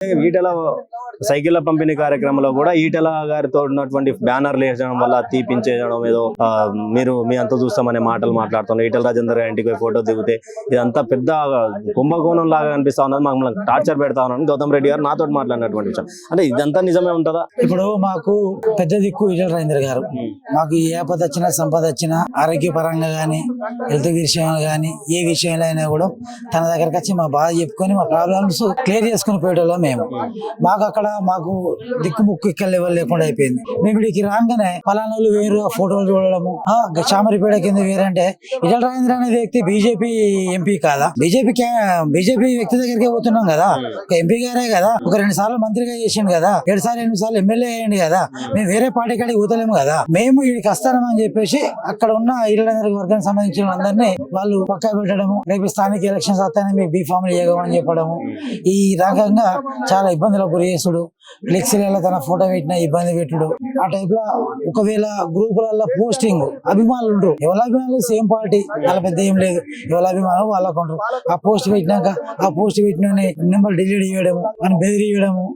ఈటెల సైకిళ్ల పంపిణీ కార్యక్రమంలో కూడా ఈటెల గారితో ఉన్నటువంటి బ్యానర్లు వేసడం వల్ల తీపించేయడం ఏదో మీరు మీ అంతా చూస్తామనే మాటలు మాట్లాడుతున్నారు. ఈటెల రాజేందర్ గారి ఇంటికి ఫోటో దిగితే ఇదంతా పెద్ద కుంభకోణం లాగా అనిపిస్తా ఉన్నది. మమ్మల్ని టార్చర్ పెడతా ఉన్నాను గౌతమ్ రెడ్డి గారు నాతో మాట్లాడినటువంటి విషయం. అంటే ఇదంతా నిజమే ఉంటుందా? ఇప్పుడు మాకు పెద్ద దిక్కు ఈటెల రాజేందర్ గారు. మాకు ఏ ఆపద వచ్చినా సంపద వచ్చినా ఆరోగ్యపరంగా గానీ హెల్త్ విషయంలో గానీ ఏ విషయంలో అయినా కూడా తన దగ్గరకు వచ్చి మా బాధ చెప్పుకొని మా ప్రాబ్లమ్స్ క్లియర్ చేసుకుని పోయేటోళ్ళం మేము. మాకు అక్కడ మాకు దిక్కు ముక్కు ఇక్కడ లెవెల్ లేకుండా అయిపోయింది. మేము ఇక్కడికి రాగానే పలానాలు వేరు ఫోటోలు చూడడము, చామరిపేట కింద వేరంటే ఈటెల రాజేందర్ అనే వ్యక్తి బీజేపీ ఎంపీ కాదా? బీజేపీ వ్యక్తి దగ్గరికి పోతున్నాం కదా. ఒక ఎంపీ గారే కదా, ఒక 2 సార్లు మంత్రిగా చేసిండు కదా, 7 సార్లు 8 సార్లు ఎమ్మెల్యే అయ్యింది కదా. మేము వేరే పార్టీ కాడికి పోతలేము కదా. మేము వీడికి వస్తామని చెప్పేసి అక్కడ ఉన్న ఈటెల రాజేందర్ వర్గానికి సంబంధించిన అందరినీ వాళ్ళు పక్కా పెట్టడము, రేపు స్థానిక ఎలక్షన్స్ వస్తాయని మీ బీఫామ్లు చేయమని చెప్పడము, ఈ రకంగా చాలా ఇబ్బందులకు గురి చేసుడు, ఫ్లెక్సీలలో తన ఫోటో పెట్టిన ఇబ్బంది పెట్టుడు, ఆ టైప్ లో. ఒకవేళ గ్రూపులలో పోస్టింగ్ అభిమానులు ఉంటారు, ఎవరి అభిమానులు సేమ్ పార్టీ, వాళ్ళ పెద్ద ఏం లేదు, ఎవరి అభిమానులు వాళ్ళకు ఉంటారు. ఆ పోస్ట్ పెట్టినాక ఆ పోస్ట్ పెట్టిన నెంబర్ డిలీట్ చేయడము, అని బెదిరియడము,